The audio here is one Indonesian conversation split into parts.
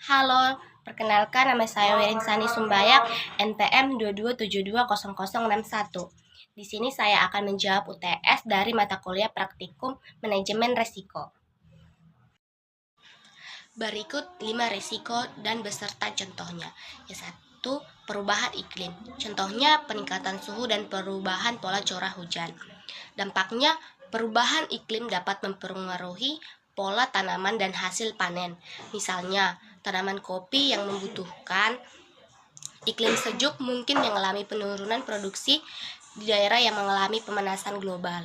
Halo, perkenalkan nama saya Werin Sani Sumbayak, NPM 22720061. Di sini saya akan menjawab UTS dari mata kuliah Praktikum Manajemen Resiko. Berikut 5 resiko dan beserta contohnya. Yang satu, perubahan iklim. Contohnya peningkatan suhu dan perubahan pola curah hujan. Dampaknya, perubahan iklim dapat mempengaruhi pola tanaman dan hasil panen. Misalnya, tanaman kopi yang membutuhkan iklim sejuk mungkin mengalami penurunan produksi di daerah yang mengalami pemanasan global.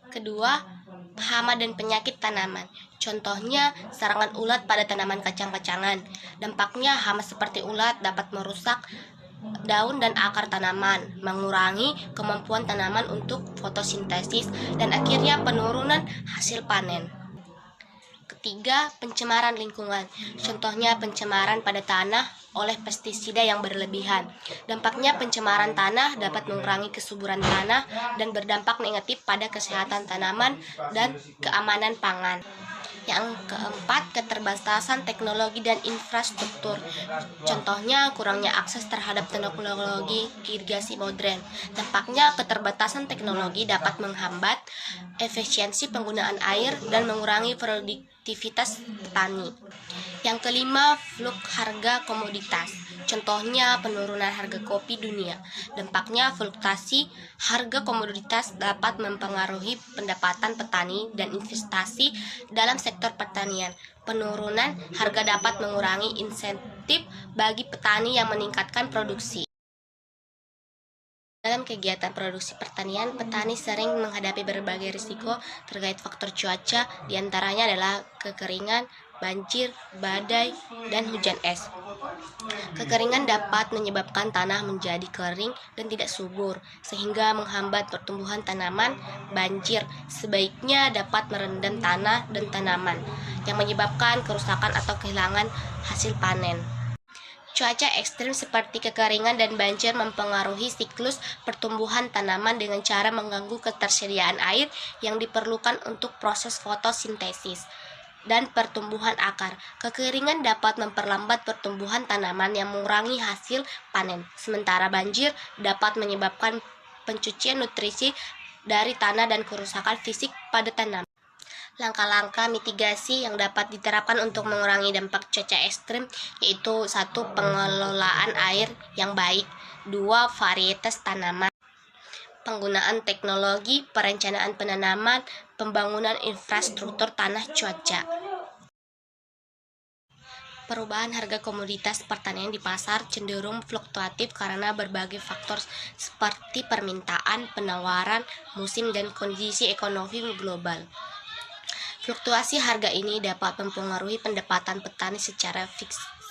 Kedua, hama dan penyakit tanaman. Contohnya, serangan ulat pada tanaman kacang-kacangan. Dampaknya, hama seperti ulat dapat merusak daun dan akar tanaman, mengurangi kemampuan tanaman untuk fotosintesis, dan akhirnya penurunan hasil panen. Ketiga, pencemaran lingkungan. Contohnya pencemaran pada tanah oleh pestisida yang berlebihan. Dampaknya pencemaran tanah dapat mengurangi kesuburan tanah dan berdampak negatif pada kesehatan tanaman dan keamanan pangan. Yang keempat, keterbatasan teknologi dan infrastruktur. Contohnya kurangnya akses terhadap teknologi irigasi modern. Dampaknya keterbatasan teknologi dapat menghambat efisiensi penggunaan air dan mengurangi produktivitas petani. Yang kelima, fluk harga komoditas. Contohnya penurunan harga kopi dunia. Dampaknya fluktuasi harga komoditas dapat mempengaruhi pendapatan petani dan investasi dalam sektor pertanian. Penurunan harga dapat mengurangi insentif bagi petani yang meningkatkan produksi. Dalam kegiatan produksi pertanian, petani sering menghadapi berbagai risiko terkait faktor cuaca, diantaranya adalah kekeringan, banjir, badai, dan hujan es. Kekeringan dapat menyebabkan tanah menjadi kering dan tidak subur, sehingga menghambat pertumbuhan tanaman. Banjir sebaiknya dapat merendam tanah dan tanaman, yang menyebabkan kerusakan atau kehilangan hasil panen. Cuaca ekstrim seperti kekeringan dan banjir mempengaruhi siklus pertumbuhan tanaman dengan cara mengganggu ketersediaan air yang diperlukan untuk proses fotosintesis dan pertumbuhan akar. Kekeringan dapat memperlambat pertumbuhan tanaman yang mengurangi hasil panen. Sementara banjir dapat menyebabkan pencucian nutrisi dari tanah dan kerusakan fisik pada tanaman. Langkah-langkah mitigasi yang dapat diterapkan untuk mengurangi dampak cuaca ekstrim yaitu 1. Pengelolaan air yang baik. 2. Varietas tanaman. Penggunaan teknologi, perencanaan penanaman, pembangunan infrastruktur tanah cuaca. Perubahan harga komoditas pertanian di pasar cenderung fluktuatif karena berbagai faktor seperti permintaan, penawaran, musim, dan kondisi ekonomi global. Fluktuasi harga ini dapat mempengaruhi pendapatan petani secara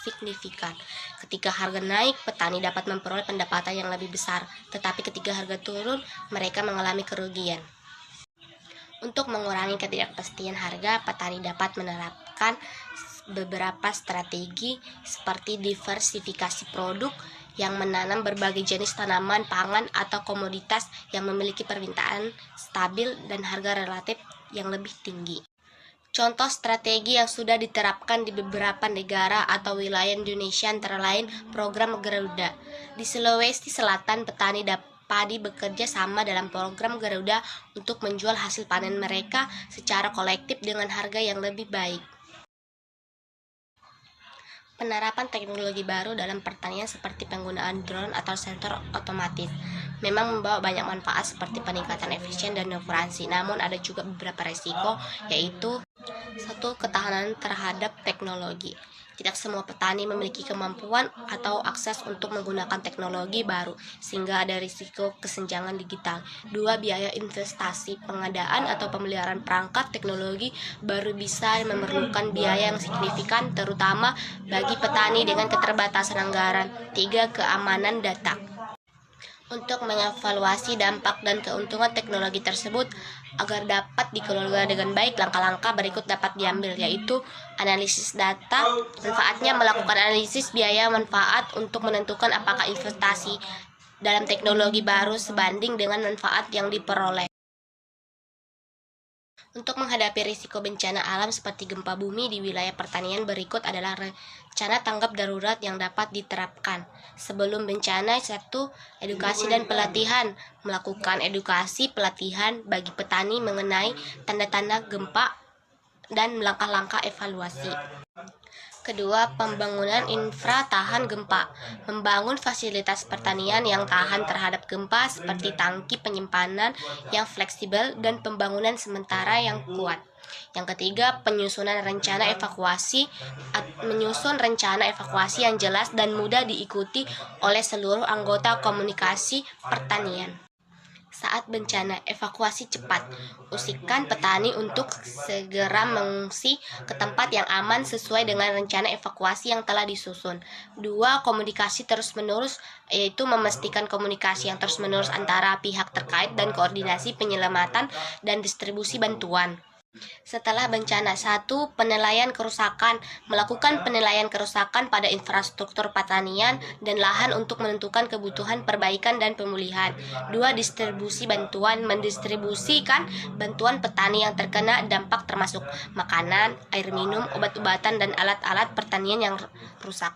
signifikan. Ketika harga naik, petani dapat memperoleh pendapatan yang lebih besar, tetapi ketika harga turun, mereka mengalami kerugian. Untuk mengurangi ketidakpastian harga, petani dapat menerapkan beberapa strategi seperti diversifikasi produk yang menanam berbagai jenis tanaman pangan atau komoditas yang memiliki permintaan stabil dan harga relatif yang lebih tinggi. Contoh strategi yang sudah diterapkan di beberapa negara atau wilayah Indonesia antara lain program Garuda. Di Sulawesi Selatan, petani padi bekerja sama dalam program Garuda untuk menjual hasil panen mereka secara kolektif dengan harga yang lebih baik. Penerapan teknologi baru dalam pertanian seperti penggunaan drone atau sensor otomatis memang membawa banyak manfaat seperti peningkatan efisien dan akurasi. Namun ada juga beberapa resiko, yaitu 1. Ketahanan terhadap teknologi. Tidak semua petani memiliki kemampuan atau akses untuk menggunakan teknologi baru, sehingga ada risiko kesenjangan digital. 2. Biaya investasi. Pengadaan atau pemeliharaan perangkat teknologi baru bisa memerlukan biaya yang signifikan, terutama bagi petani dengan keterbatasan anggaran. 3. Keamanan data. Untuk mengevaluasi dampak dan keuntungan teknologi tersebut agar dapat dikelola dengan baik, langkah-langkah berikut dapat diambil, yaitu analisis data. Manfaatnya melakukan analisis biaya manfaat untuk menentukan apakah investasi dalam teknologi baru sebanding dengan manfaat yang diperoleh. Untuk menghadapi risiko bencana alam seperti gempa bumi di wilayah pertanian, berikut adalah rencana tanggap darurat yang dapat diterapkan. Sebelum bencana, 1. Edukasi dan pelatihan. Melakukan edukasi pelatihan bagi petani mengenai tanda-tanda gempa dan langkah-langkah evaluasi. Kedua, pembangunan infra tahan gempa. Membangun fasilitas pertanian yang tahan terhadap gempa seperti tangki penyimpanan yang fleksibel dan pembangunan sementara yang kuat. Yang ketiga, menyusun rencana evakuasi yang jelas dan mudah diikuti oleh seluruh anggota komunikasi pertanian. Saat bencana, evakuasi cepat. Usikan petani untuk segera mengungsi ke tempat yang aman sesuai dengan rencana evakuasi yang telah disusun. 2. Komunikasi terus-menerus, yaitu memastikan komunikasi yang terus-menerus antara pihak terkait dan koordinasi penyelamatan dan distribusi bantuan. Setelah bencana, 1. Penilaian kerusakan. Melakukan penilaian kerusakan pada infrastruktur pertanian dan lahan untuk menentukan kebutuhan perbaikan dan pemulihan. 2. Distribusi bantuan. Mendistribusikan bantuan petani yang terkena dampak termasuk makanan, air minum, obat-obatan, dan alat-alat pertanian yang rusak.